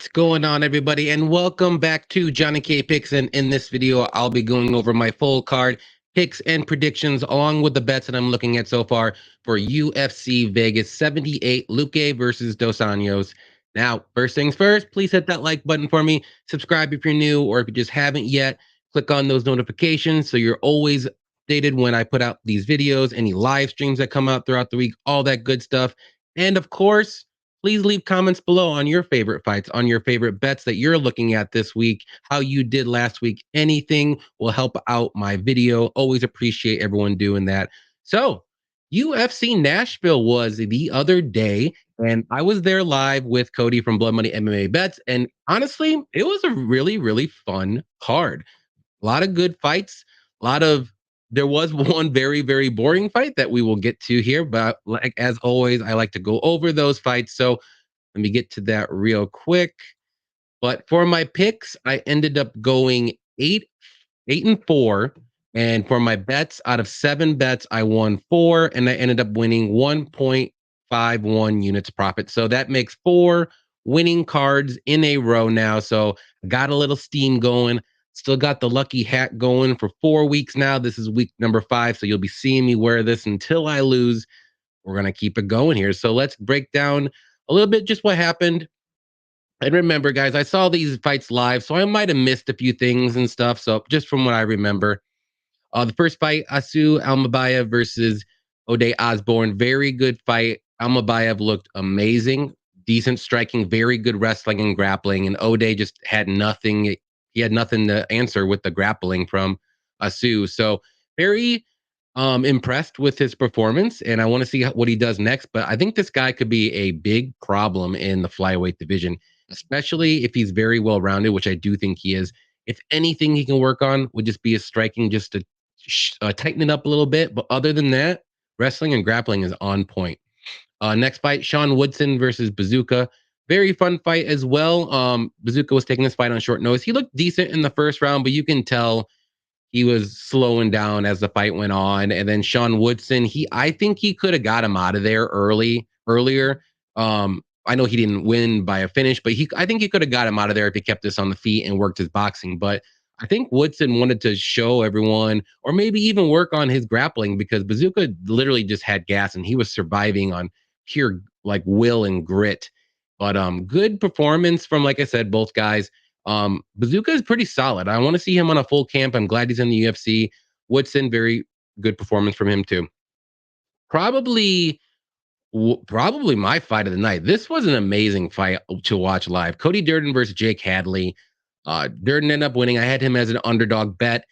What's going on, everybody, and welcome back to JohnnyKpicks. And in this video, I'll be going over my full card picks and predictions along with the bets that I'm looking at so far for UFC Vegas 78 Luque versus Dos Anjos. Now, first things first, please hit that like button for me. Subscribe if you're new, or if you just haven't yet, click on those notifications so you're always updated when I put out these videos, any live streams that come out throughout the week, all that good stuff. And of course, please leave comments below on your favorite fights, on your favorite bets that you're looking at this week, how you did last week. Anything will help out my video. Always appreciate everyone doing that. So, UFC Nashville was the other day, and I was there live with Cody from Blood Money MMA Bets. And honestly, it was a really, really fun card. A lot of good fights, a lot of there was one very, very boring fight that we will get to here, but like as always, I like to go over those fights. So let me get to that real quick. But for my picks, I ended up going 8-4. And for my bets, out of 7 bets, I won 4, and I ended up winning 1.51 units profit. So that makes 4 winning cards in a row now. So I got a little steam going. Still got the lucky hat going for 4 weeks now. This is week number 5. So you'll be seeing me wear this until I lose. We're going to keep it going here. So let's break down a little bit just what happened. And remember, guys, I saw these fights live, so I might have missed a few things and stuff. So just from what I remember, the first fight, Asu Almabayev versus Buday Osborne, very good fight. Almabayev looked amazing, decent striking, very good wrestling and grappling, and Buday just had nothing. He had nothing to answer with the grappling from Asu. So very impressed with his performance, and I want to see what he does next. But I think this guy could be a big problem in the flyweight division, especially if he's very well rounded, which I do think he is. If anything he can work on would just be his striking, just to tighten it up a little bit. But other than that, wrestling and grappling is on point. Next fight, Sean Woodson versus Bazooka. Very fun fight as well. Bazooka was taking this fight on short notice. He looked decent in the first round, but you can tell he was slowing down as the fight went on. And then Sean Woodson, I think he could have got him out of there earlier. I know he didn't win by a finish, but I think he could have got him out of there if he kept this on the feet and worked his boxing. But I think Woodson wanted to show everyone, or maybe even work on his grappling, because Bazooka literally just had gas and he was surviving on pure like will and grit. But good performance from, like I said, both guys. Bazooka is pretty solid. I want to see him on a full camp. I'm glad he's in the UFC. Woodson, very good performance from him too. Probably my fight of the night. This was an amazing fight to watch live. Cody Durden versus Jake Hadley. Durden ended up winning. I had him as an underdog bet.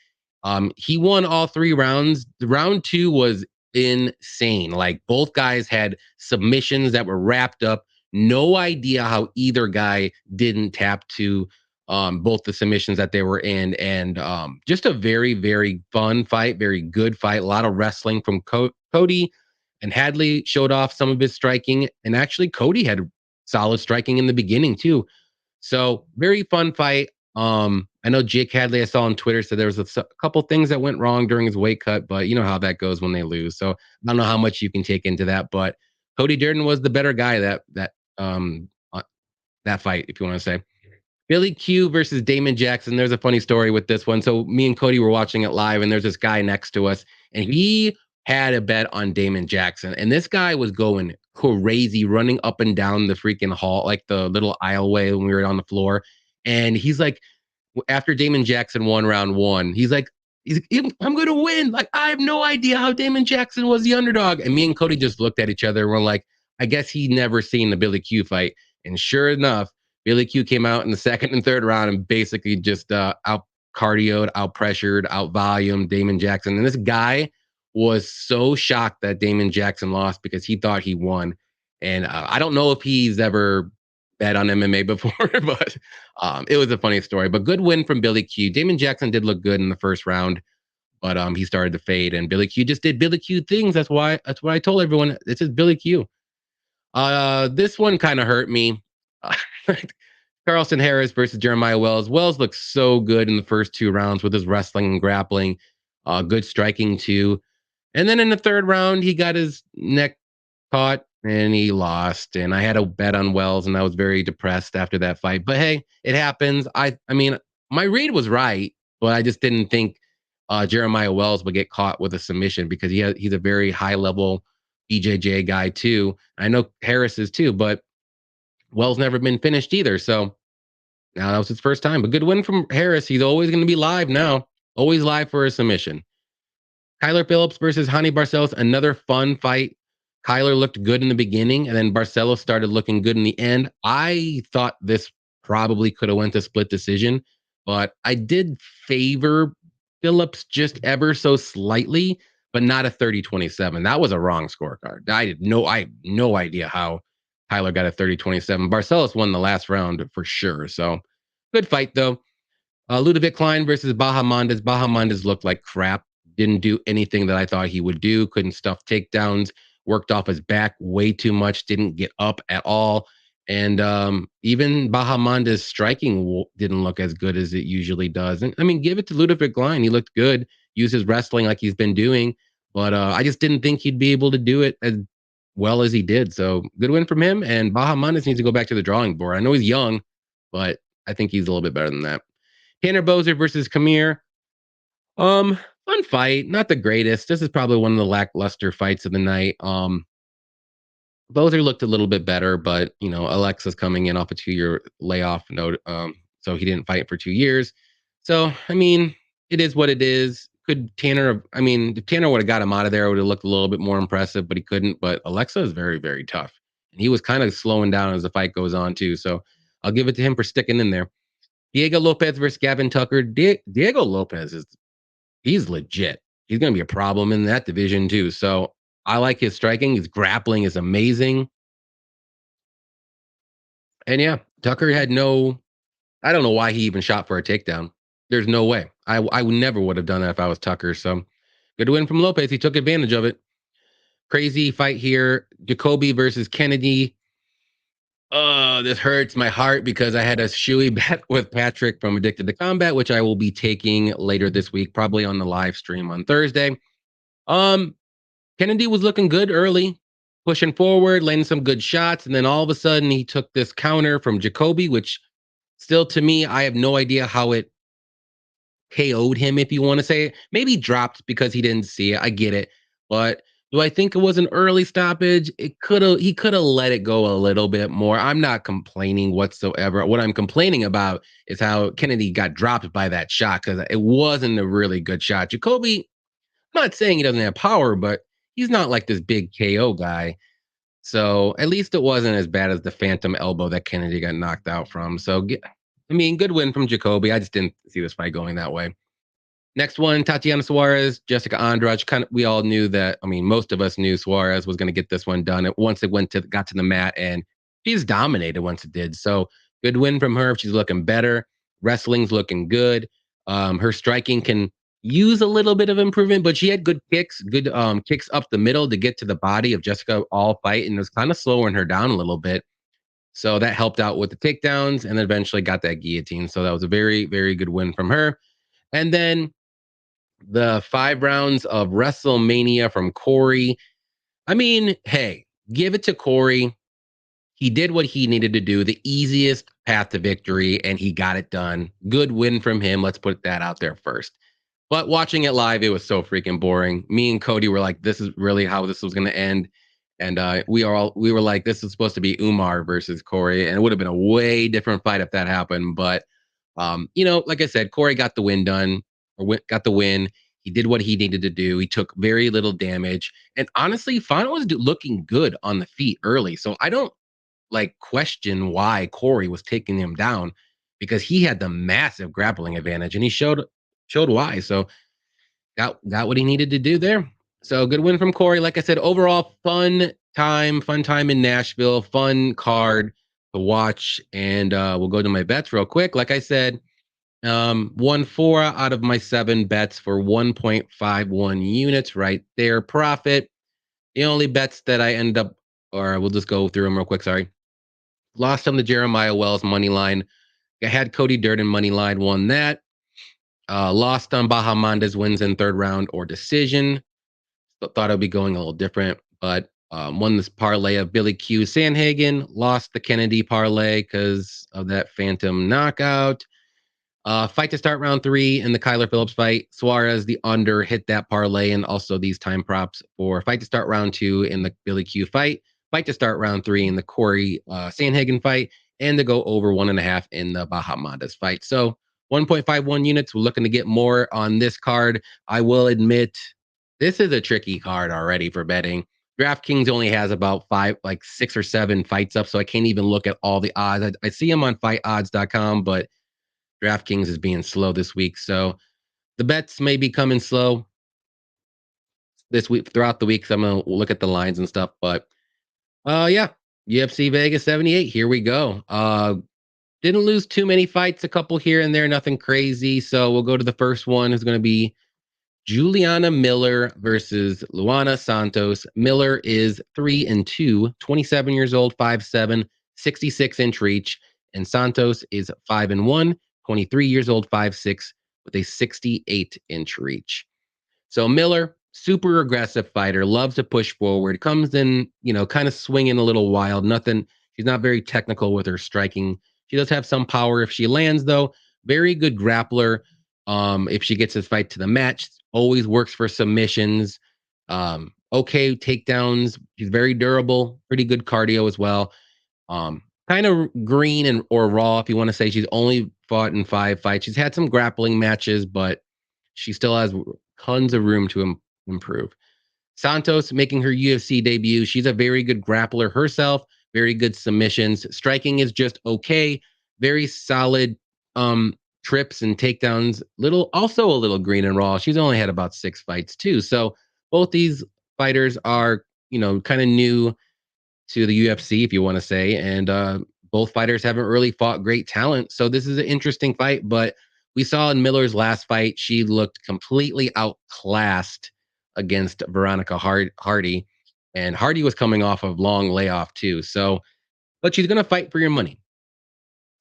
He won all 3 rounds. The round 2 was insane. Like, both guys had submissions that were wrapped up. No idea how either guy didn't tap to both the submissions that they were in. And just a very, very fun fight, very good fight. A lot of wrestling from Cody. And Hadley showed off some of his striking. And actually, Cody had solid striking in the beginning, too. So, very fun fight. I know Jake Hadley, I saw on Twitter, said there was a couple things that went wrong during his weight cut, but you know how that goes when they lose. So, I don't know how much you can take into that. But Cody Durden was the better guy that fight, if you want to say. Billy Q versus Damon Jackson. There's a funny story with this one. So me and Cody were watching it live, and there's this guy next to us, and he had a bet on Damon Jackson. And this guy was going crazy, running up and down the freaking hall, like the little aisleway when we were on the floor. And he's like, after Damon Jackson won round 1, he's like, I'm going to win. Like, I have no idea how Damon Jackson was the underdog. And me and Cody just looked at each other and we're like, I guess he'd never seen the Billy Q fight. And sure enough, Billy Q came out in the second and third round and basically just out cardioed, out pressured, out volumed Damon Jackson. And this guy was so shocked that Damon Jackson lost because he thought he won. And I don't know if he's ever bet on MMA before, but it was a funny story. But good win from Billy Q. Damon Jackson did look good in the first round, but he started to fade, and Billy Q just did Billy Q things. That's what I told everyone. This is Billy Q. This one kind of hurt me. Carlson Harris versus Jeremiah Wells. Wells looked so good in the first 2 rounds with his wrestling and grappling. Good striking too. And then in the third round, he got his neck caught and he lost. And I had a bet on Wells, and I was very depressed after that fight. But hey, it happens. I mean, my read was right, but I just didn't think Jeremiah Wells would get caught with a submission because he's a very high level BJJ guy too. I know Harris is too, but Wells never been finished either. So now that was his first time. A good win from Harris. He's always going to be live now. Always live for a submission. Kyler Phillips versus Hani Barcelos, another fun fight. Kyler looked good in the beginning, and then Barcelos started looking good in the end. I thought this probably could have went to split decision, but I did favor Phillips just ever so slightly, but not a 30-27. That was a wrong scorecard. I had no idea how Kyler got a 30-27. Barcelos won the last round for sure. So good fight though. Ludovic Klein versus Bahamondes. Bahamondes looked like crap. Didn't do anything that I thought he would do. Couldn't stuff takedowns. Worked off his back way too much. Didn't get up at all. And even Bahamondes' striking didn't look as good as it usually does. And I mean, give it to Ludovic Klein. He looked good. Used his wrestling like he's been doing. But I just didn't think he'd be able to do it as well as he did. So good win from him. And Bahamondes needs to go back to the drawing board. I know he's young, but I think he's a little bit better than that. Tanner Boser versus Kamir. Fun fight, not the greatest. This is probably one of the lackluster fights of the night. Boser looked a little bit better, but you know, Alexa's coming in off a 2-year layoff note. So he didn't fight for 2 years. So I mean, it is what it is. Could Tanner? I mean, if Tanner would have got him out of there, it would have looked a little bit more impressive, but he couldn't. But Alexa is very, very tough, and he was kind of slowing down as the fight goes on too. So I'll give it to him for sticking in there. Diego Lopez versus Gavin Tucker. Diego Lopez he's legit. He's going to be a problem in that division too. So I like his striking. His grappling is amazing. And yeah, Tucker had I don't know why he even shot for a takedown. There's no way. I never would have done that if I was Tucker. So good win from Lopez. He took advantage of it. Crazy fight here. Jacoby versus Kennedy. Oh, this hurts my heart because I had a shoey bet with Patrick from Addicted to Combat, which I will be taking later this week, probably on the live stream on Thursday. Kennedy was looking good early, pushing forward, landing some good shots, and then all of a sudden he took this counter from Jacoby, which still to me, I have no idea how it KO'd him, if you want to say it. Maybe dropped because he didn't see it. I get it. But do I think it was an early stoppage? He could have let it go a little bit more. I'm not complaining whatsoever. What I'm complaining about is how Kennedy got dropped by that shot because it wasn't a really good shot. Jacoby, I'm not saying he doesn't have power, but he's not like this big KO guy. So at least it wasn't as bad as the phantom elbow that Kennedy got knocked out from. So, I mean, good win from Jacoby. I just didn't see this fight going that way. Next one, Tatiana Suarez, Jessica Andrade. We all knew that. I mean, most of us knew Suarez was going to get this one done. Once it got to the mat, and she's dominated once it did. So good win from her. She's looking better. Wrestling's looking good. Her striking can use a little bit of improvement, but she had good kicks up the middle to get to the body of Jessica all fight, and it was kind of slowing her down a little bit. So that helped out with the takedowns, and then eventually got that guillotine. So that was a very, very good win from her. And then the 5 rounds of WrestleMania from Corey. I mean, hey, give it to Corey. He did what he needed to do, the easiest path to victory, and he got it done. Good win from him. Let's put that out there first. But watching it live, it was so freaking boring. Me and Cody were like, this is really how this was going to end. And we were like, this is supposed to be Umar versus Corey. And it would have been a way different fight if that happened. But, like I said, Corey got the win done, got the win. He did what he needed to do. He took very little damage. And honestly, Fano was looking good on the feet early. So I don't question why Corey was taking him down, because he had the massive grappling advantage and he showed why. So got what he needed to do there. So good win from Corey. Like I said, overall fun time in Nashville, fun card to watch. And we'll go to my bets real quick. Like I said, won 4 out of my 7 bets for 1.51 units right there. Profit. The only bets that I end up, or we'll just go through them real quick. Sorry. Lost on the Jeremiah Wells money line. I had Cody Durden money line, won that. Lost on Bahamondes wins in 3rd round or decision. Thought it would be going a little different, but Won this parlay of Billy Q Sandhagen, lost the Kennedy parlay because of that phantom knockout. Fight to start round 3 in the Kyler Phillips fight. Suarez, the under, hit that parlay, and also these time props for fight to start round 2 in the Billy Q fight, fight to start round 3 in the Corey Sandhagen fight, and to go over 1.5 in the Bahamondes fight. So 1.51 units. We're looking to get more on this card. I will admit, this is a tricky card already for betting. DraftKings only has about 6 or 7 fights up, so I can't even look at all the odds. I see them on fightodds.com, but DraftKings is being slow this week. So the bets may be coming slow this week throughout the week. So I'm going to look at the lines and stuff. But yeah, UFC Vegas 78. Here we go. Didn't lose too many fights, a couple here and there, nothing crazy. So we'll go to the first one. Is going to be Juliana Miller versus Luana Santos. Miller is 3-2, 27 years old, 5'7", 66-inch reach. And Santos is 5-1, 23 years old, 5'6", with a 68-inch reach. So Miller, super aggressive fighter, loves to push forward, comes in, kind of swinging a little wild. Nothing. She's not very technical with her striking. She does have some power if she lands, though. Very good grappler. If she gets this fight to the match, always works for submissions. Okay takedowns. She's very durable. Pretty good cardio as well. Kind of green or raw, if you want to say. She's only fought in 5 fights. She's had some grappling matches, but she still has tons of room to improve. Santos making her UFC debut. She's a very good grappler herself. Very good submissions. Striking is just okay. Very solid trips and takedowns. Also a little green and raw. She's only had about 6 fights too. So both these fighters are, kind of new to the UFC, if you want to say, and both fighters haven't really fought great talent. So this is an interesting fight, but we saw in Miller's last fight, she looked completely outclassed against Veronica Hardy, and Hardy was coming off of long layoff too. So, but she's going to fight for your money.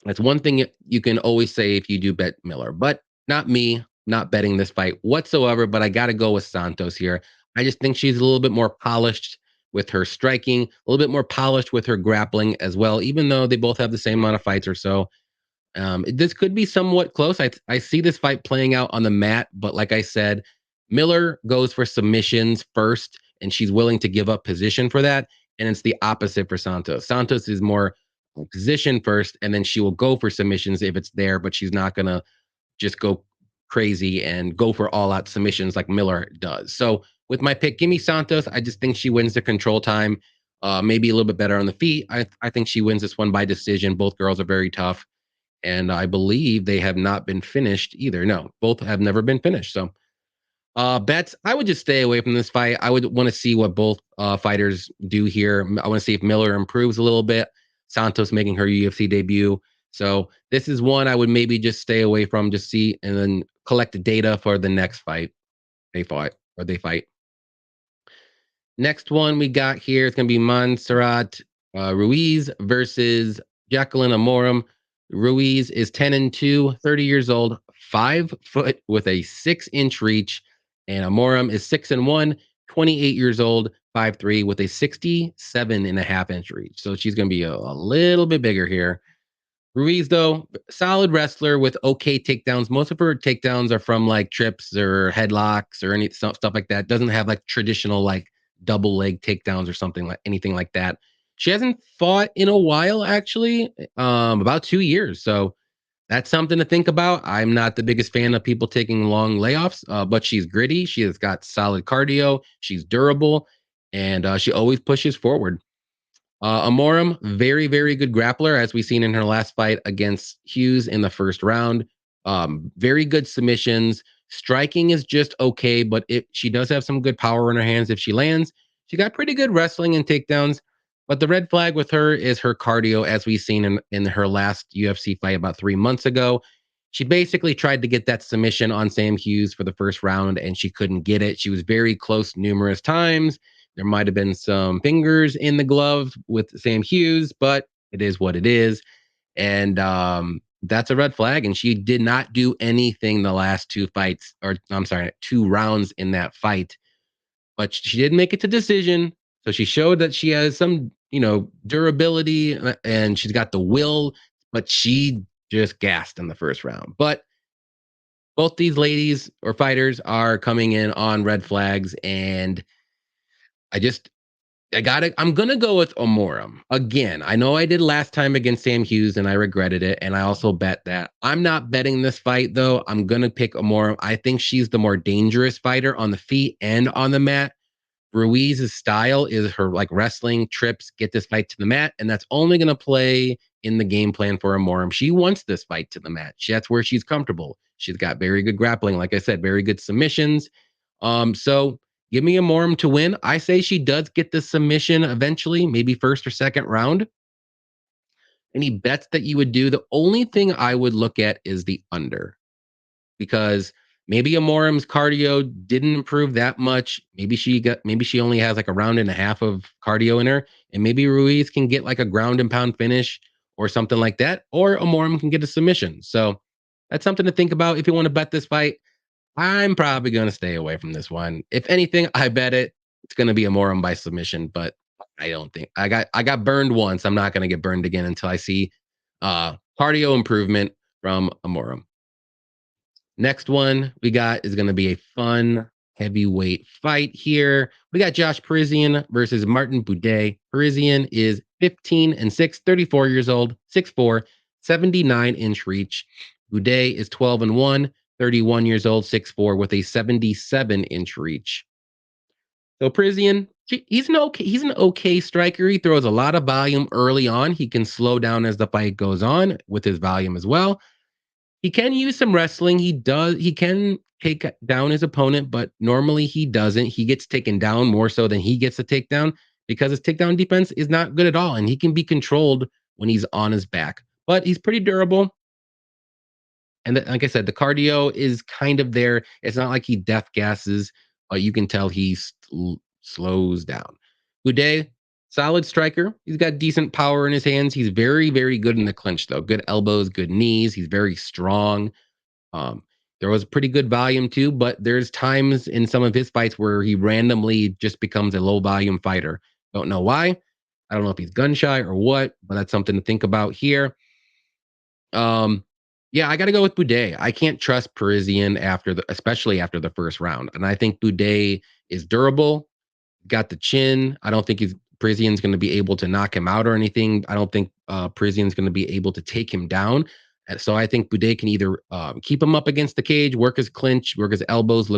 That's one thing you can always say if you do bet Miller, but not me, not betting this fight whatsoever. But I got to go with Santos here. I just think she's a little bit more polished with her striking, a little bit more polished with her grappling as well, even though they both have the same amount of fights or so. This could be somewhat close. I see this fight playing out on the mat, but like I said, Miller goes for submissions first, and she's willing to give up position for that. And it's the opposite for Santos. Santos is more position first, and then she will go for submissions if it's there, but she's not going to just go crazy and go for all-out submissions like Miller does. So with my pick, give me Santos. I just think she wins the control time, maybe a little bit better on the feet. I think she wins this one by decision. Both girls are very tough. And I believe they have not been finished either. No, both have never been finished. So bets, I would just stay away from this fight. I would want to see what both fighters do here. I want to see if Miller improves a little bit. Santos making her UFC debut. So this is one I would maybe just stay away from, just see, and then collect the data for the next fight they fight. Next one we got here is going to be Montserrat Ruiz versus Jacqueline Amorim. Ruiz is 10-2, 30 years old, 5 foot with a 6-inch reach. And Amorim is 6-1, 28 years old, 5'3", with a 67.5-inch reach. So she's going to be a little bit bigger here. Ruiz, though, solid wrestler with okay takedowns. Most of her takedowns are from like trips or headlocks or any stuff like that. Doesn't have like traditional like double leg takedowns or something like anything like that. She hasn't fought in a while, actually, about 2 years. So that's something to think about. I'm not the biggest fan of people taking long layoffs, but she's gritty. She has got solid cardio. She's durable, and she always pushes forward. Amorim, very, very good grappler, as we've seen in her last fight against Hughes in the first round. Very good submissions. Striking is just okay, but she does have some good power in her hands if she lands. She got pretty good wrestling and takedowns, but the red flag with her is her cardio, as we've seen in her last UFC fight about 3 months ago. She basically tried to get that submission on Sam Hughes for the first round, and she couldn't get it. She was very close numerous times. There might have been some fingers in the glove with Sam Hughes, but it is what it is. And that's a red flag. And she did not do anything the last 2 fights, or I'm sorry, 2 rounds in that fight. But she did make it to decision. So she showed that she has some, durability and she's got the will, but she just gassed in the first round. But both these ladies or fighters are coming in on red flags, and I just I'm gonna go with Amorim. Again, I know I did last time against Sam Hughes and I regretted it. And I also bet that. I'm not betting this fight though. I'm gonna pick Amorim. I think she's the more dangerous fighter on the feet and on the mat. Ruiz's style is her like wrestling trips, get this fight to the mat, and that's only gonna play in the game plan for Amorim. She wants this fight to the mat. That's where she's comfortable. She's got very good grappling, like I said, very good submissions. So give me Amorim to win. I say she does get the submission eventually, maybe first or second round. Any bets that you would do? The only thing I would look at is the under, because maybe Amorim's cardio didn't improve that much. Maybe she only has like a round and a half of cardio in her, and maybe Ruiz can get like a ground and pound finish or something like that, or Amorim can get a submission. So that's something to think about if you want to bet this fight. I'm probably going to stay away from this one. If anything, I bet it's going to be a Amorim by submission, but I don't think I got burned once. I'm not going to get burned again until I see cardio improvement from Amorim. Next one we got is going to be a fun heavyweight fight here. We got Josh Parisian versus Martin Buday. Parisian is 15-6, 34 years old, 6'4", 79-inch reach. Buday is 12-1, 31 years old, 6'4", with a 77-inch reach. So Parisian, he's an okay striker. He throws a lot of volume early on. He can slow down as the fight goes on with his volume as well. He can use some wrestling. He can take down his opponent, but normally he doesn't. He gets taken down more so than he gets a takedown, because his takedown defense is not good at all, and he can be controlled when he's on his back. But he's pretty durable. And like I said, the cardio is kind of there. It's not like he death gasses, but you can tell he slows down. Buday, solid striker. He's got decent power in his hands. He's very, very good in the clinch, though. Good elbows, good knees. He's very strong. There was pretty good volume too, but there's times in some of his fights where he randomly just becomes a low volume fighter. Don't know why. I don't know if he's gun shy or what, but that's something to think about here. Yeah, I got to go with Buday. I can't trust Parisian especially after the first round, and I think Buday is durable, got the chin. I don't think Parisian's going to be able to knock him out or anything. I don't think Parisian's going to be able to take him down. And so I think Buday can either keep him up against the cage, work his clinch, work his elbows,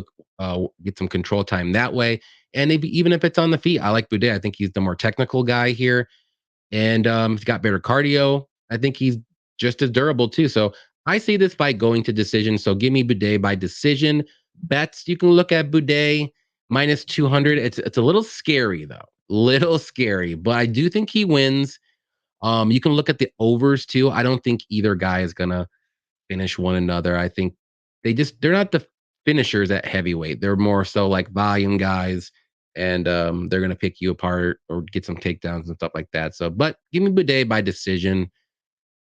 get some control time that way. And even if it's on the feet, I like Buday. I think he's the more technical guy here, and he's got better cardio. I think he's just as durable too. So I see this fight going to decision. So give me Buday by decision. Bets, you can look at Buday minus 200. It's a little scary though, little scary, but I do think he wins. You can look at the overs too. I don't think either guy is gonna finish one another. I think they're not the finishers at heavyweight. They're more so like volume guys, and they're gonna pick you apart or get some takedowns and stuff like that. So, but give me Buday by decision.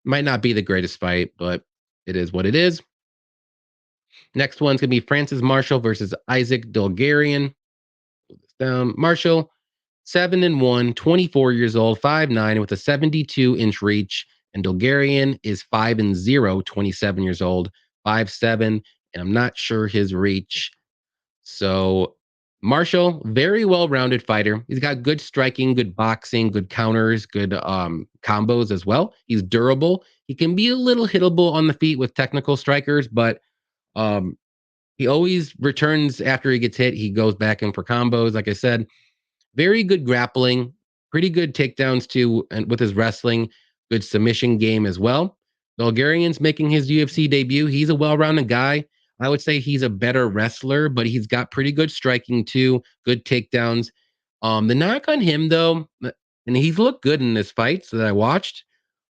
Might not be the greatest fight, but it is what it is. Next one's gonna be Francis Marshall versus Isaac Dulgarian. Marshall, 7-1, 24 years old, 5'9", with a 72-inch reach. And Dulgarian is 5-0, 27 years old, 5'7", and I'm not sure his reach. So Marshall, very well-rounded fighter. He's got good striking, good boxing, good counters, good combos as well. He's durable. He can be a little hittable on the feet with technical strikers, but he always returns after he gets hit. He goes back in for combos, like I said. Very good grappling, pretty good takedowns too, and with his wrestling, good submission game as well. Bulgarian's making his UFC debut. He's a well-rounded guy. I would say he's a better wrestler, but he's got pretty good striking too, good takedowns. The knock on him though, and he's looked good in this fight that I watched,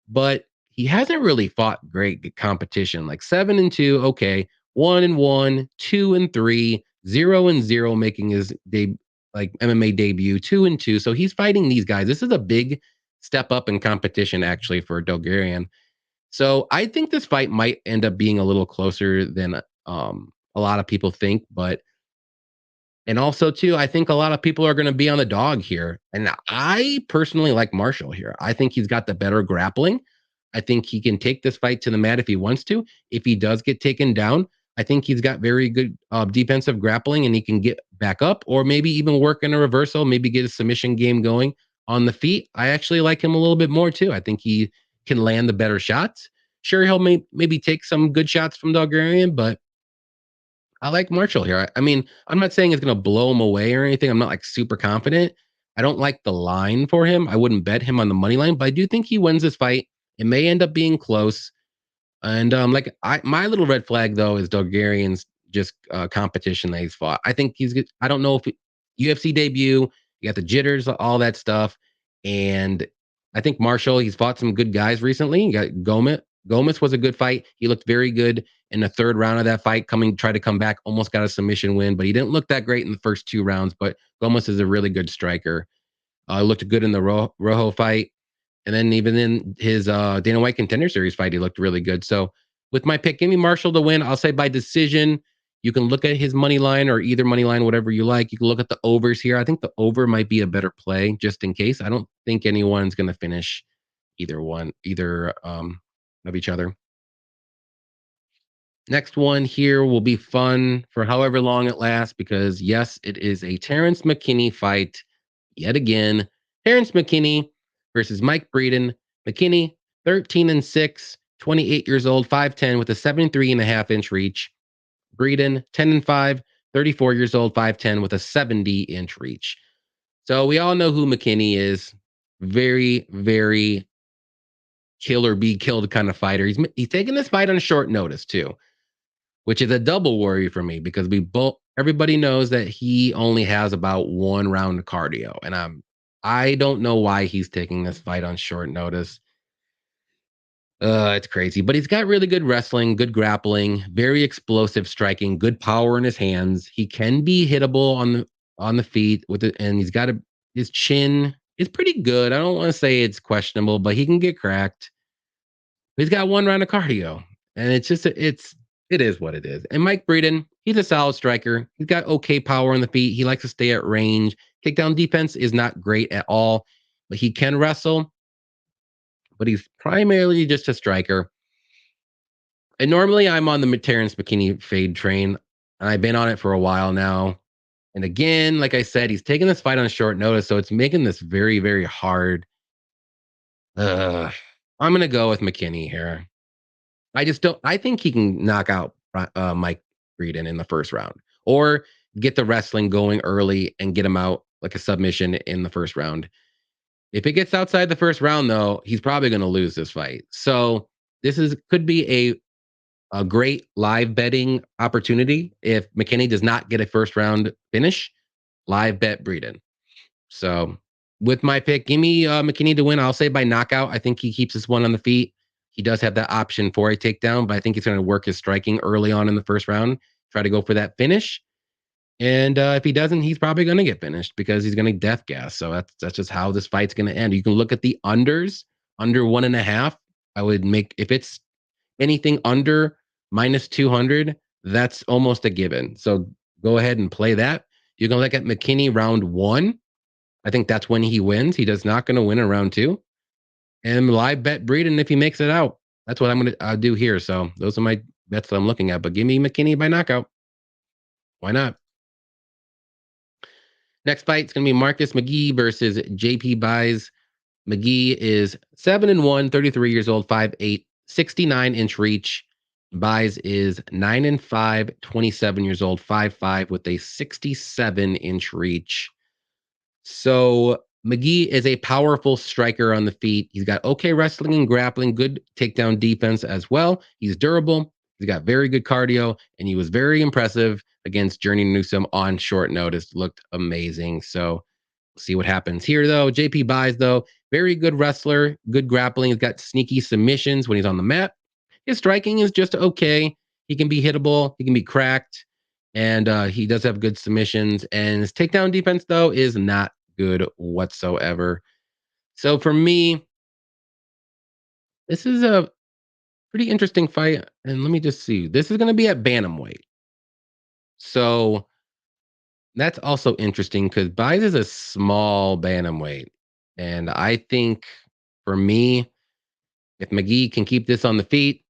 but he hasn't really fought great competition. Like 7-2, okay, 1-1, 2-3, 0-0, making his MMA debut, 2-2. So he's fighting these guys. This is a big step up in competition actually for Dulgarian. So I think this fight might end up being a little closer than a lot of people think, but And also, too, I think a lot of people are going to be on the dog here. And I personally like Marshall here. I think he's got the better grappling. I think he can take this fight to the mat if he wants to. If he does get taken down, I think he's got very good defensive grappling and he can get back up or maybe even work in a reversal, maybe get a submission game going on the feet. I actually like him a little bit more, too. I think he can land the better shots. Sure, he'll maybe take some good shots from Dulgarian, but I like Marshall here. I mean, I'm not saying it's going to blow him away or anything. I'm not like super confident. I don't like the line for him. I wouldn't bet him on the money line, but I do think he wins this fight. It may end up being close. And like my little red flag though is Dulgarian's just competition that he's fought. I think he's good. I don't know if UFC debut, you got the jitters, all that stuff, and I think Marshall he's fought some good guys recently. You got Gomez. Gomez was a good fight. He looked very good in the third round of that fight. Tried to come back, almost got a submission win, but he didn't look that great in the first two rounds. But Gomez is a really good striker. Looked good in the Rojo fight. And then even in his Dana White Contender Series fight, he looked really good. So with my pick, give me Marshall to win. I'll say by decision. You can look at his money line or either money line, whatever you like. You can look at the overs here. I think the over might be a better play just in case. I don't think anyone's going to finish either of each other. Next one here will be fun for however long it lasts because, yes, it is a Terrence McKinney fight yet again. Terrence McKinney versus Mike Breeden. McKinney, 13-6, 28 years old, 5'10 with a 73.5-inch reach. Breeden, 10-5, 34 years old, 5'10 with a 70-inch reach. So we all know who McKinney is. Very, very kill or be killed kind of fighter. He's taking this fight on short notice too, which is a double worry for me because everybody knows that he only has about 1 round of cardio, and I don't know why he's taking this fight on short notice. It's crazy, but he's got really good wrestling, good grappling, very explosive striking, good power in his hands. He can be hittable on the feet with it, and his chin is pretty good. I don't want to say it's questionable, but he can get cracked. He's got 1 round of cardio, and it is what it is. And Mike Breeden, he's a solid striker. He's got okay power on the feet. He likes to stay at range. Takedown defense is not great at all, but he can wrestle. But he's primarily just a striker. And normally I'm on the Terrence McKinney fade train, and I've been on it for a while now. And again, like I said, he's taking this fight on short notice, so it's making this very, very hard. I'm gonna go with McKinney here. I just don't. I think he can knock out Mike Breeden in the first round, or get the wrestling going early and get him out like a submission in the first round. If it gets outside the first round, though, he's probably going to lose this fight. So could be a great live betting opportunity if McKinney does not get a first round finish. Live bet Breeden. So with my pick, give me McKinney to win. I'll say by knockout. I think he keeps this one on the feet. He does have that option for a takedown, but I think he's going to work his striking early on in the first round, try to go for that finish. And if he doesn't, he's probably going to get finished because he's going to death gas. So that's just how this fight's going to end. You can look at the unders, under 1.5. I would make, if it's anything under minus 200, that's almost a given. So go ahead and play that. You can look at McKinney round 1. I think that's when he wins. He does not going to win in round 2. And live bet Breeden if he makes it out. That's what I'm going to do here. So those are my bets that I'm looking at. But give me McKinney by knockout. Why not? Next fight is going to be Marcus McGhee versus JP Buys. McGhee is 7-1, 33 years old, 5'8", 69-inch reach. Buys is 9-5, 27 years old, 5'5", with a 67-inch reach. So McGhee is a powerful striker on the feet. He's got okay wrestling and grappling, good takedown defense as well. He's durable. He's got very good cardio, and he was very impressive against Journey Newsome on short notice. Looked amazing. So we'll see what happens here, though. JP Buys, though, very good wrestler, good grappling. He's got sneaky submissions when he's on the mat. His striking is just okay. He can be hittable. He can be cracked. And he does have good submissions. And his takedown defense, though, is not good whatsoever. So for me, this is a pretty interesting fight. And let me just see. This is going to be at bantamweight. So That's also interesting because Buys is a small bantamweight, and I think for me, if McGhee can keep this on the feet,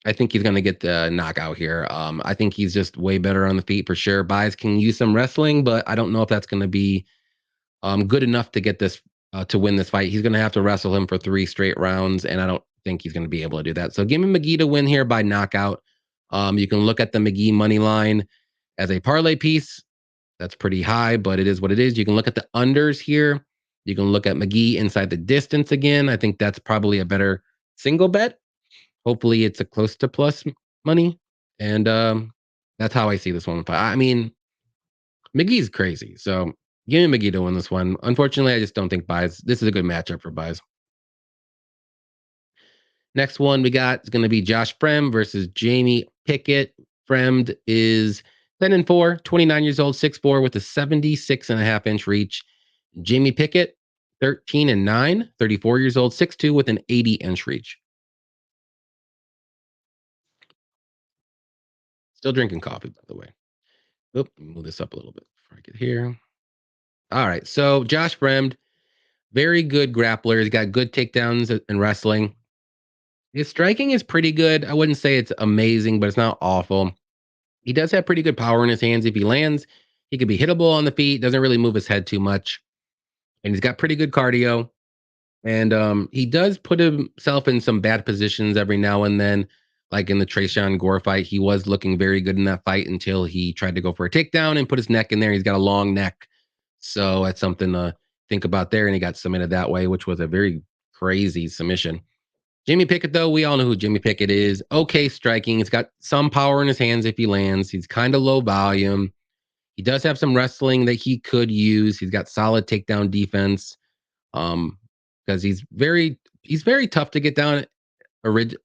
I think he's gonna get the knockout here. I think he's just way better on the feet for sure. Buys can use some wrestling, but I don't know if that's gonna be good enough to get this to win this fight. He's gonna have to wrestle him for 3 straight rounds, and I don't think he's gonna be able to do that. So give me McGhee to win here by knockout. You can look at the McGhee money line as a parlay piece. That's pretty high, but it is what it is. You can look at the unders here. You can look at McGhee inside the distance again. I think that's probably a better single bet. Hopefully, it's a close to plus money, and that's how I see this one. I mean, McGee's crazy, so give me McGhee to win this one. Unfortunately, I just don't think Buys. This is a good matchup for Buys. Next one we got is going to be Josh Fremd versus Jamie Pickett. Fremd is 10-4, 29 years old, 6'4", with a 76.5-inch reach. Jamie Pickett, 13-9, 34 years old, 6'2", with an 80-inch reach. Still drinking coffee, by the way. Oop, move this up a little bit before I get here. All right, so Josh Fremd, very good grappler. He's got good takedowns in wrestling. His striking is pretty good. I wouldn't say it's amazing, but it's not awful. He does have pretty good power in his hands. If he lands, he could be hittable on the feet. Doesn't really move his head too much, and he's got pretty good cardio. And he does put himself in some bad positions every now and then, like in the Trayshawn Gore fight. He was looking very good in that fight until he tried to go for a takedown and put his neck in there. He's got a long neck, so that's something to think about there. And he got submitted that way, which was a very crazy submission. Jamie Pickett, though, we all know who Jamie Pickett is. Okay, striking. He's got some power in his hands if he lands. He's kind of low volume. He does have some wrestling that he could use. He's got solid takedown defense. Because he's very tough to get down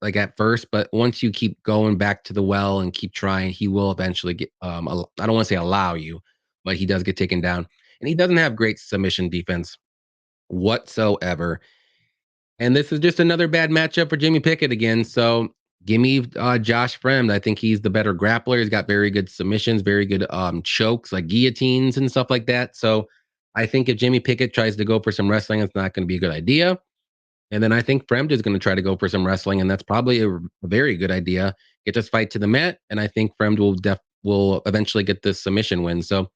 like at first, but once you keep going back to the well and keep trying, he will eventually get I don't want to say allow you, but he does get taken down. And he doesn't have great submission defense whatsoever. And this is just another bad matchup for Jamie Pickett again. So give me Josh Fremd. I think he's the better grappler. He's got very good submissions, very good chokes, like guillotines and stuff like that. So I think if Jamie Pickett tries to go for some wrestling, it's not going to be a good idea. And then I think Fremd is going to try to go for some wrestling, and that's probably a very good idea. Get this fight to the mat, and I think Fremd will eventually get this submission win. So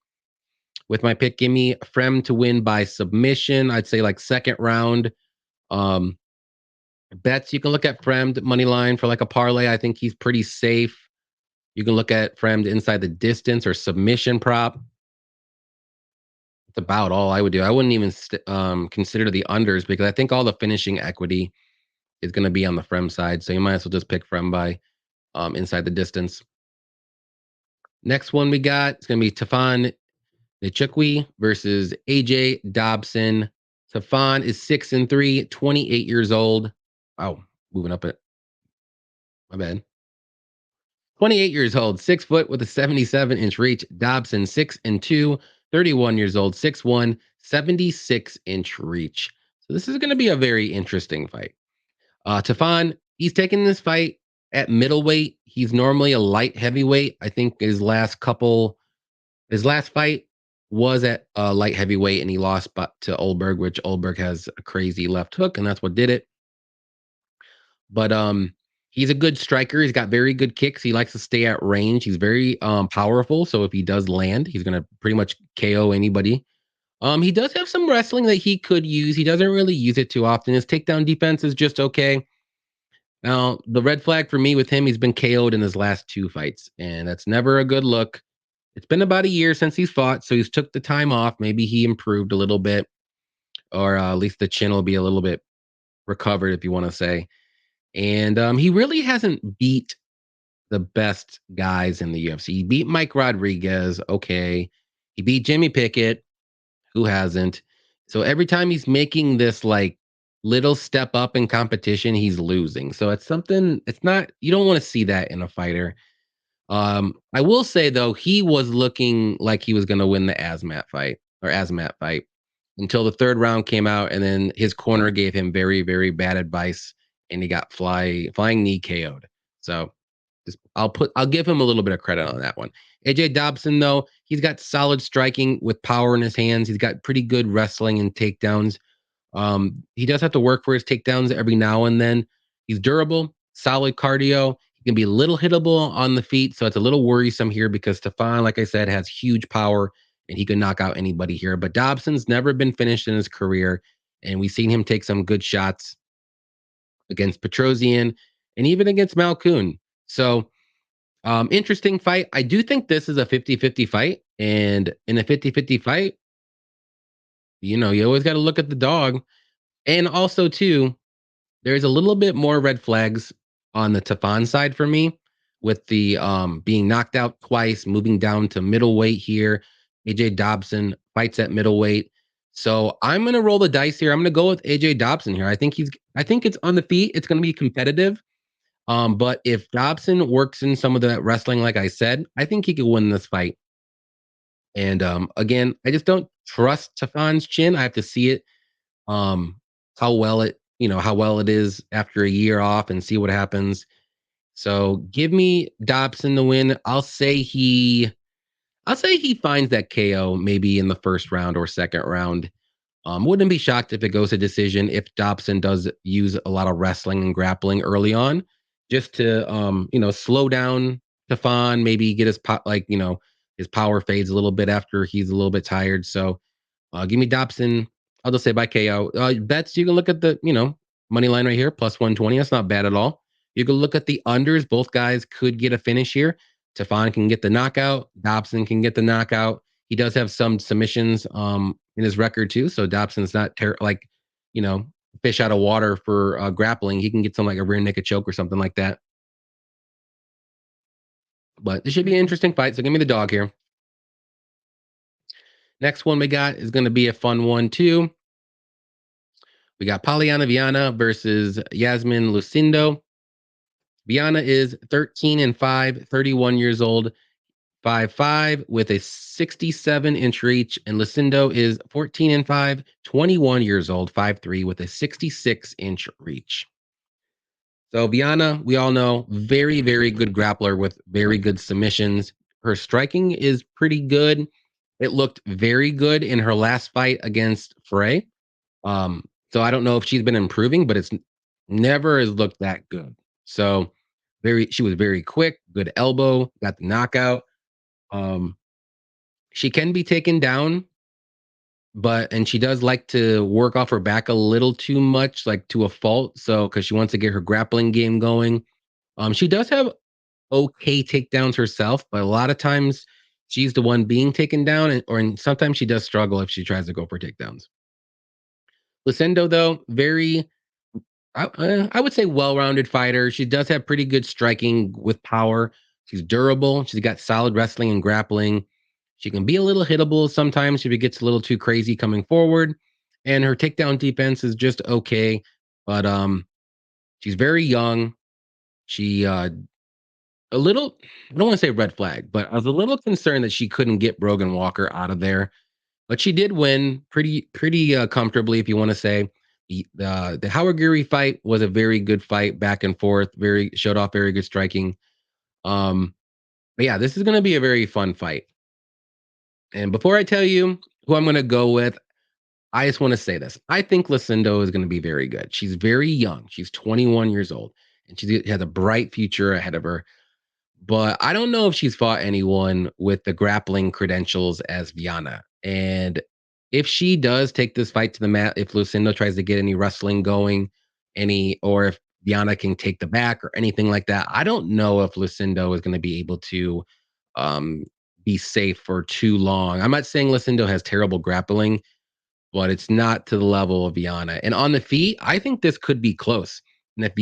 with my pick, give me Fremd to win by submission. I'd say like second round. Um, Bets, you can look at Fremd money line for like a parlay. I think he's pretty safe. You can look at Fremd inside the distance or submission prop. That's about all I would do. I wouldn't even consider the unders because I think all the finishing equity is going to be on the Fremd side. So you might as well just pick Fremd by inside the distance. Next one we got is going to be Tafon Nchukwi versus AJ Dobson. Tafon is 6-3, 28 years old. Wow, moving up it. My bad. 28 years old, 6 foot with a 77-inch reach. Dobson, 6-2, 31 years old, 6'1, 76-inch reach. So this is going to be a very interesting fight. Tafon, he's taking this fight at middleweight. He's normally a light heavyweight. I think his last fight was at light heavyweight, and he lost to Oldberg, which Oldberg has a crazy left hook, and that's what did it. But he's a good striker. He's got very good kicks. He likes to stay at range. He's very powerful. So if he does land, he's gonna pretty much KO anybody. He does have some wrestling that he could use. He doesn't really use it too often. His takedown defense is just okay. Now, the red flag for me with him, he's been KO'd in his last 2 fights, and that's never a good look. It's been about a year since he's fought, so he's took the time off. Maybe he improved a little bit, or at least the chin will be a little bit recovered, if you want to say. And he really hasn't beat the best guys in the UFC. He beat Mike Rodriguez, okay. He beat Jimmy Pickett, who hasn't. So every time he's making this like little step up in competition, he's losing. So it's something, it's not, you don't want to see that in a fighter. I will say though, he was looking like he was going to win the Azmat fight until the 3rd round came out, and then his corner gave him very, very bad advice, and he got flying knee KO'd. So I'll give him a little bit of credit on that one. AJ Dobson, though, he's got solid striking with power in his hands. He's got pretty good wrestling and takedowns. He does have to work for his takedowns every now and then. He's durable, solid cardio. He can be a little hittable on the feet, so it's a little worrisome here because Stefan, like I said, has huge power and he can knock out anybody here. But Dobson's never been finished in his career, and we've seen him take some good shots against Petrosian and even against Malkoon. So, interesting fight. I do think this is a 50-50 fight. And in a 50-50 fight, you always got to look at the dog. And also, too, there's a little bit more red flags on the Tafan side for me with the being knocked out twice, moving down to middleweight here. AJ Dobson fights at middleweight. So I'm gonna roll the dice here. I'm gonna go with AJ Dobson here. I think it's on the feet. It's gonna be competitive. But if Dobson works in some of that wrestling, like I said, I think he could win this fight. And again, I just don't trust Tafan's chin. I have to see it. Um, how well it is after a year off and see what happens. So give me Dobson to win. I'll say he finds that KO maybe in the first round or second round. Wouldn't be shocked if it goes to decision if Dobson does use a lot of wrestling and grappling early on, just to slow down Stefan, maybe get his power fades a little bit after he's a little bit tired. So give me Dobson. I'll just say by KO. Bets, you can look at the money line right here, plus 120. That's not bad at all. You can look at the unders. Both guys could get a finish here. Stefan can get the knockout. Dobson can get the knockout. He does have some submissions in his record too. So Dobson's not fish out of water for grappling. He can get something like a rear naked choke or something like that. But this should be an interesting fight. So give me the dog here. Next one we got is going to be a fun one too. We got Polyana Viana versus Yasmin Lucindo. Viana is 13-5, 31 years old, 5'5", with a 67-inch reach, and Lucindo is 14-5, 21 years old, 5'3", with a 66-inch reach. So Viana, we all know, very, very good grappler with very good submissions. Her striking is pretty good. It looked very good in her last fight against Frey. So I don't know if she's been improving, but it's never has looked that good. So she was very quick, good elbow, got the knockout. She can be taken down, and she does like to work off her back a little too much, like to a fault. So because she wants to get her grappling game going. She does have okay takedowns herself, but a lot of times she's the one being taken down, and sometimes she does struggle if she tries to go for takedowns. Lucindo, though, I would say well-rounded fighter. She does have pretty good striking with power. She's durable. She's got solid wrestling and grappling. She can be a little hittable sometimes if it gets a little too crazy coming forward. And her takedown defense is just okay. But she's very young. She I don't want to say red flag, but I was a little concerned that she couldn't get Brogan Walker out of there. But she did win pretty comfortably, if you want to say. The Howard Geary fight was a very good fight, back and forth. Showed off very good striking. But yeah, this is going to be a very fun fight. And before I tell you who I'm going to go with, I just want to say this. I think Lucindo is going to be very good. She's very young. She's 21 years old, and she has a bright future ahead of her. But I don't know if she's fought anyone with the grappling credentials as Viana. And if she does take this fight to the mat, if Lucindo tries to get any wrestling going, or if Viana can take the back or anything like that, I don't know if Lucindo is going to be able to be safe for too long. I'm not saying Lucindo has terrible grappling, but it's not to the level of Viana. And on the feet, I think this could be close. And if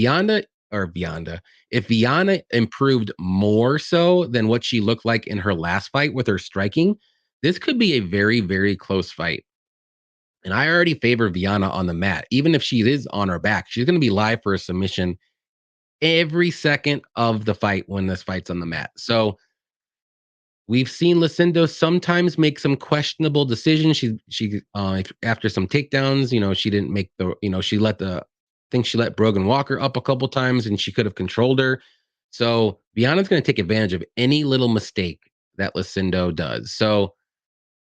Viana improved more so than what she looked like in her last fight with her striking, this could be a very, very close fight. And I already favor Viana on the mat. Even if she is on her back, she's going to be live for a submission every second of the fight when this fight's on the mat. So we've seen Lucindo sometimes make some questionable decisions. She after some takedowns, she didn't make she let Brogan Walker up a couple times, and she could have controlled her. So Viana's going to take advantage of any little mistake that Lucindo does. So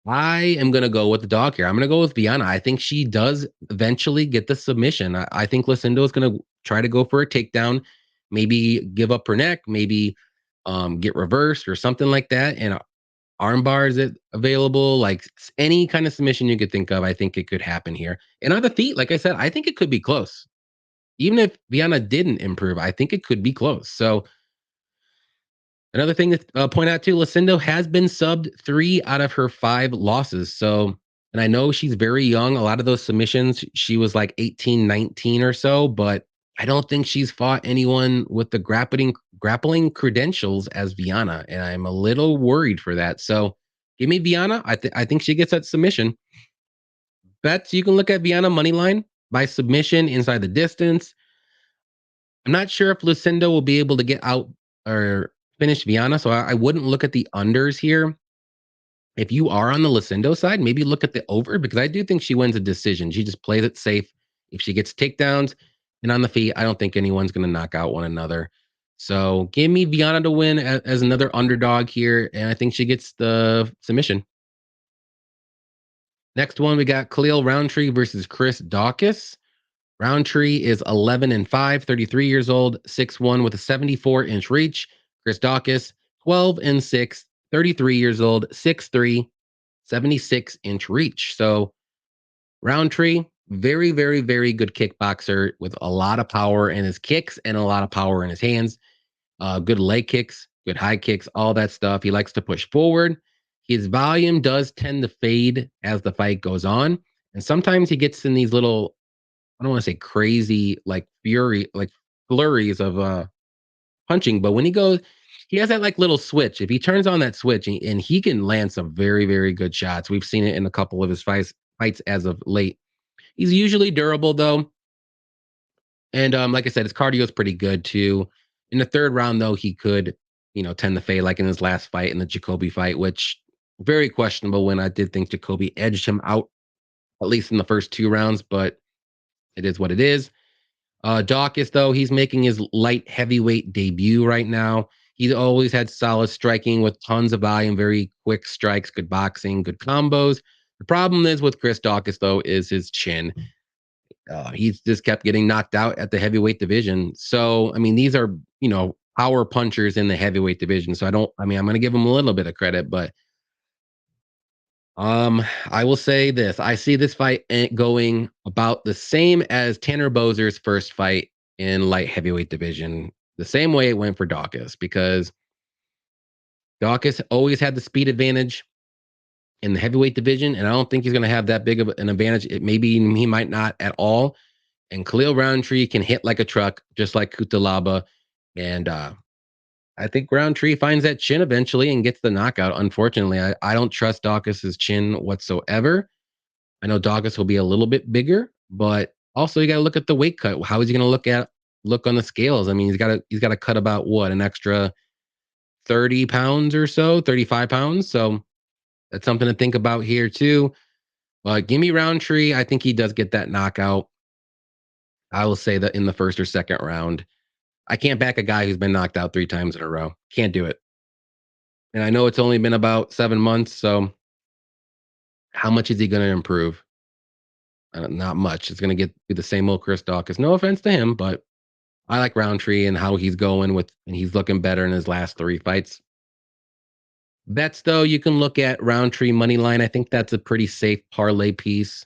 I am going to go with the dog here. I'm going to go with Viana. I think she does eventually get the submission. I think Lucindo is going to try to go for a takedown, maybe give up her neck, maybe get reversed or something like that. And armbar, is it available? Like any kind of submission you could think of, I think it could happen here. And on the feet, like I said, I think it could be close. Even if Viana didn't improve, I think it could be close. So another thing to point out too, Lucindo has been subbed 3 out of her 5 losses. So, and I know she's very young. A lot of those submissions, she was like 18, 19 or so, but I don't think she's fought anyone with the grappling credentials as Viana, and I'm a little worried for that. So, give me Viana. I think she gets that submission. Bets, you can look at Viana money line by submission inside the distance. I'm not sure if Lucindo will be able to get out or finish Viana, so I wouldn't look at the unders here. If you are on the Lucindo side, maybe look at the over because I do think she wins a decision. She just plays it safe. If she gets takedowns and on the feet, I don't think anyone's going to knock out one another. So give me Viana to win as another underdog here, and I think she gets the submission. Next one, we got Khalil Rountree versus Chris Daukaus. Rountree is 11-5, 33 years old, 6'1 with a 74-inch reach. Chris Daukaus, 12-6, 33 years old, 6'3, 76-inch reach. So Rountree, very, very, very good kickboxer with a lot of power in his kicks and a lot of power in his hands. Good leg kicks, good high kicks, all that stuff. He likes to push forward. His volume does tend to fade as the fight goes on. And sometimes he gets in these little, I don't want to say crazy, like flurries of punching, but when he goes, he has that like little switch. If he turns on that switch and he can land some very, very good shots. We've seen it in a couple of his fights as of late. He's usually durable though. And like I said, his cardio is pretty good too. In the third round, though, he could, tend to fade like in his last fight in the Jacoby fight, which very questionable when I did think Jacoby edged him out, at least in the first 2 rounds, but it is what it is. Daukaus, though, he's making his light heavyweight debut right now. He's always had solid striking with tons of volume, very quick strikes, good boxing, good combos. The problem is with Chris Daukaus, though, is his chin. He's just kept getting knocked out at the heavyweight division. So, I mean, these are, power punchers in the heavyweight division. So I'm going to give him a little bit of credit, but I will say this. I see this fight going about the same as Tanner Bozer's first fight in light heavyweight division. The same way it went for Daukaus because Daukaus always had the speed advantage in the heavyweight division, and I don't think he's going to have that big of an advantage. Maybe he might not at all. And Khalil Rountree can hit like a truck, just like Kutalaba. And I think Rountree finds that chin eventually and gets the knockout. Unfortunately, I don't trust Daukaus's chin whatsoever. I know Daukaus will be a little bit bigger, but also you got to look at the weight cut. How is he going to look on the scales? I mean, he's got to cut about an extra 30 pounds or so, 35 pounds. So that's something to think about here too. But give me Rountree. I think he does get that knockout. I will say that in the first or second round. I can't back a guy who's been knocked out 3 times in a row. Can't do it. And I know it's only been about 7 months, so how much is he going to improve? Not much. It's going to be the same old Chris Daukaus. No offense to him, but I like Rountree and how he's going and he's looking better in his last 3 fights. Bets, though, you can look at Rountree money line. I think that's a pretty safe parlay piece.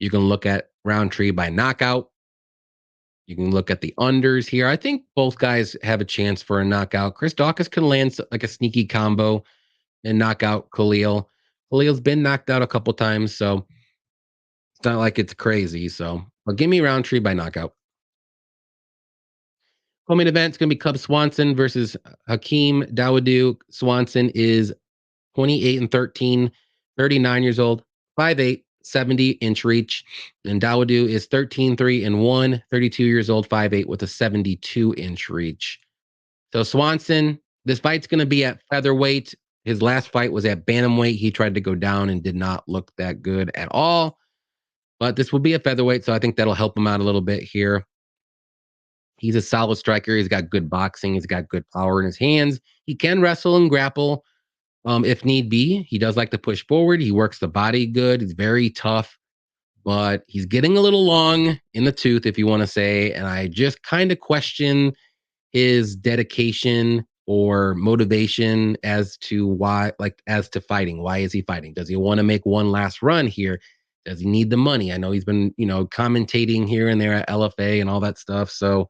You can look at Rountree by knockout. You can look at the unders here. I think both guys have a chance for a knockout. Chris Daukaus can land like a sneaky combo and knock out Khalil. Khalil's been knocked out a couple times, so it's not like it's crazy. So, but give me Rountree by knockout. Co-main event is going to be Cub Swanson versus Hakeem Dawodu. Swanson is 28-13, 39 years old, 5'8", 70-inch reach. And Dawodu is 13-3-1, 32 years old, 5'8", with a 72-inch reach. So Swanson, this fight's going to be at featherweight. His last fight was at bantamweight. He tried to go down and did not look that good at all. But this will be a featherweight, so I think that'll help him out a little bit here. He's a solid striker. He's got good boxing. He's got good power in his hands. He can wrestle and grapple if need be. He does like to push forward. He works the body good. He's very tough, but he's getting a little long in the tooth, if you want to say. And I just kind of question his dedication or motivation as to why, like as to fighting. Why is he fighting? Does he want to make one last run here? Does he need the money? I know he's been, commentating here and there at LFA and all that stuff. So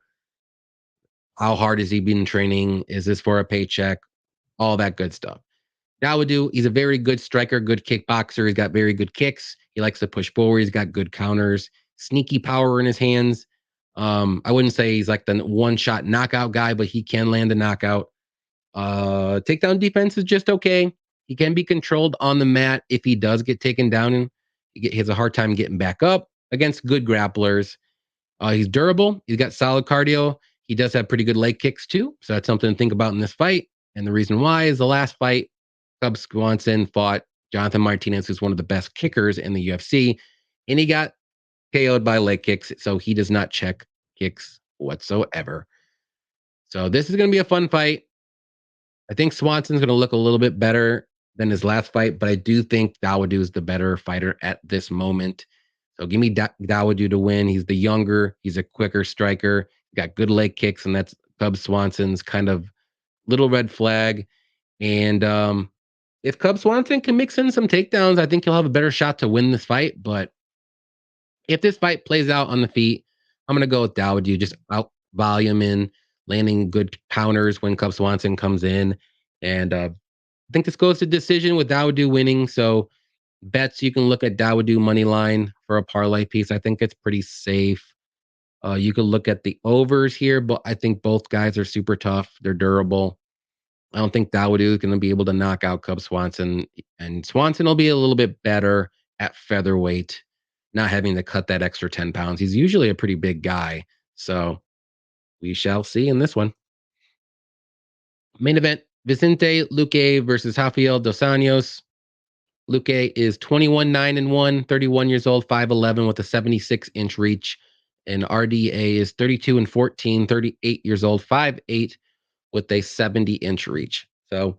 how hard has he been training? Is this for a paycheck? All that good stuff. Dawodu, he's a very good striker, good kickboxer. He's got very good kicks. He likes to push forward. He's got good counters, sneaky power in his hands. I wouldn't say he's like the one-shot knockout guy, but he can land a knockout. Takedown defense is just okay. He can be controlled on the mat if he does get taken down, and he has a hard time getting back up against good grapplers. He's durable. He's got solid cardio. He does have pretty good leg kicks too, so that's something to think about in this fight. And the reason why is the last fight, Swanson fought Jonathan Martinez, who's one of the best kickers in the UFC, and he got KO'd by leg kicks, so he does not check kicks whatsoever. So this is going to be a fun fight. I think Swanson's going to look a little bit better than his last fight, but I do think Dawodu is the better fighter at this moment. So give me Dawodu to win. He's the younger, he's a quicker striker, got good leg kicks, and that's Cub Swanson's kind of little red flag. And if Cub Swanson can mix in some takedowns, I think he'll have a better shot to win this fight. But if this fight plays out on the feet, I'm going to go with Dawodu, just out volume in, landing good counters when Cub Swanson comes in. And I think this goes to decision with Dawodu winning. So bets, you can look at Dawodu money line for a parlay piece. I think it's pretty safe. You could look at the overs here, but I think both guys are super tough. They're durable. I don't think Dawodu is going to be able to knock out Cub Swanson, and Swanson will be a little bit better at featherweight, not having to cut that extra 10 pounds. He's usually a pretty big guy, so we shall see in this one. Main event, Vicente Luque versus Rafael dos Anjos. Luque is 21-9-1, 31 years old, 5'11", with a 76-inch reach. And RDA is 32-14, 38 years old, 5'8", with a 70-inch reach. So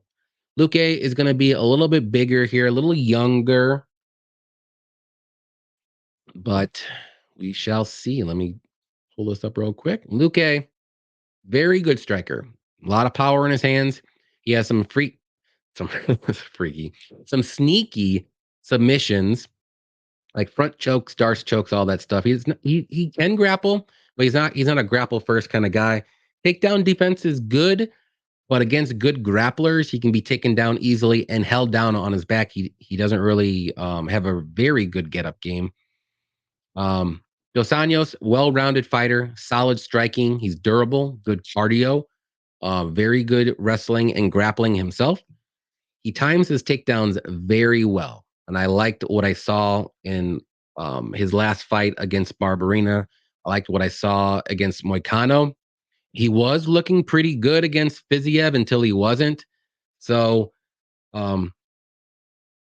Luque is going to be a little bit bigger here, a little younger, but we shall see. Let me pull this up real quick. Luque, very good striker, a lot of power in his hands. He has some some sneaky submissions, like front chokes, darce chokes, all that stuff. He can grapple, but he's not a grapple first kind of guy. Takedown defense is good, but against good grapplers, he can be taken down easily and held down on his back. He doesn't really have a very good get up game. Dos Anjos, well-rounded fighter, solid striking. He's durable, good cardio, very good wrestling and grappling himself. He times his takedowns very well, and I liked what I saw in his last fight against Barberena. I liked what I saw against Moicano. He was looking pretty good against Fiziev until he wasn't. So, and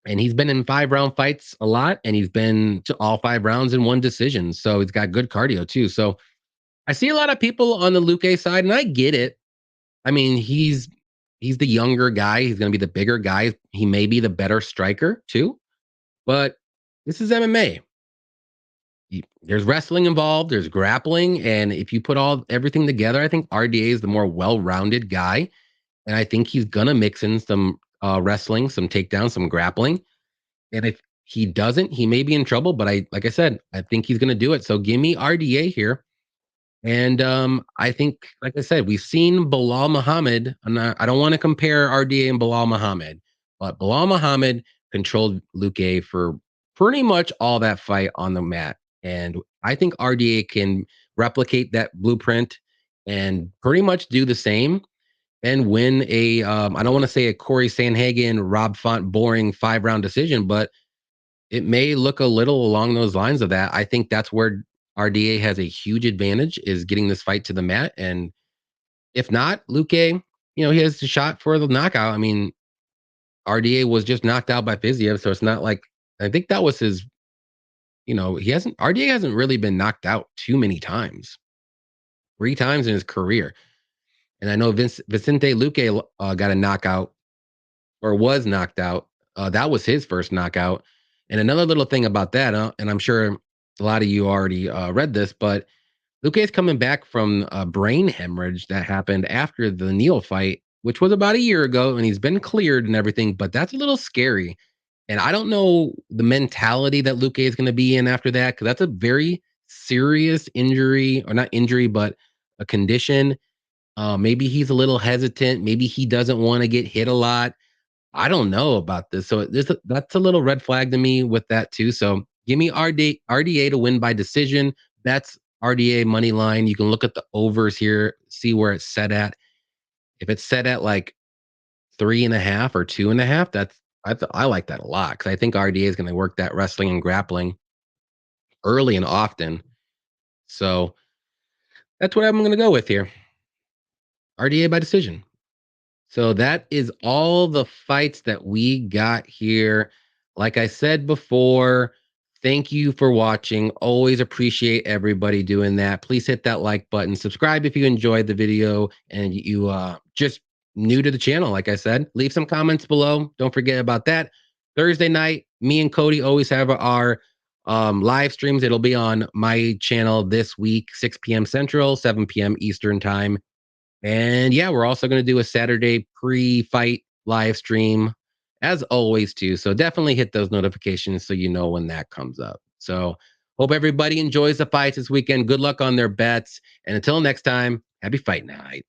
he's been in 5-round fights a lot, and he's been to all 5 rounds in one decision. So he's got good cardio too. So I see a lot of people on the Luque side, and I get it. I mean, he's the younger guy. He's going to be the bigger guy. He may be the better striker too, but this is MMA. There's wrestling involved. There's grappling, and if you put everything together, I think RDA is the more well-rounded guy, and I think he's gonna mix in some wrestling, some takedowns, some grappling. And if he doesn't, he may be in trouble. But like I said, I think he's gonna do it. So give me RDA here. And I think, like I said, we've seen Bilal Muhammad. I don't want to compare RDA and Bilal Muhammad, but Bilal Muhammad controlled Luque for pretty much all that fight on the mat. And I think RDA can replicate that blueprint and pretty much do the same and win I don't want to say a Corey Sanhagen, Rob Font boring 5-round decision, but it may look a little along those lines of that. I think that's where RDA has a huge advantage, is getting this fight to the mat. And if not, Luque, he has a shot for the knockout. I mean, RDA was just knocked out by Fiziev, so it's not like, I think that was his, RDA hasn't really been knocked out too many times. 3 times in his career. And I know Vicente Luque got a knockout or was knocked out. That was his first knockout. And another little thing about that, and I'm sure a lot of you already read this, but Luque is coming back from a brain hemorrhage that happened after the Neal fight, which was about a year ago, and he's been cleared and everything, but that's a little scary. And I don't know the mentality that Luque is going to be in after that, because that's a very serious injury, or not injury, but a condition. Maybe he's a little hesitant. Maybe he doesn't want to get hit a lot. I don't know about this. So that's a little red flag to me with that too. So give me RDA to win by decision. That's RDA money line. You can look at the overs here, see where it's set at. If it's set at like 3.5 or 2.5, I like that a lot, because I think RDA is going to work that wrestling and grappling early and often. So that's what I'm going to go with here. RDA by decision. So that is all the fights that we got here. Like I said before, thank you for watching. Always appreciate everybody doing that. Please hit that like button. Subscribe if you enjoyed the video and you just new to the channel. Like I said, leave some comments below. Don't forget about that. Thursday night, me and Cody always have our live streams. It'll be on my channel this week, 6 p.m. Central, 7 p.m. Eastern time. And yeah, we're also going to do a Saturday pre-fight live stream as always too. So definitely hit those notifications so you know when that comes up. So hope everybody enjoys the fights this weekend. Good luck on their bets. And until next time, happy fight night.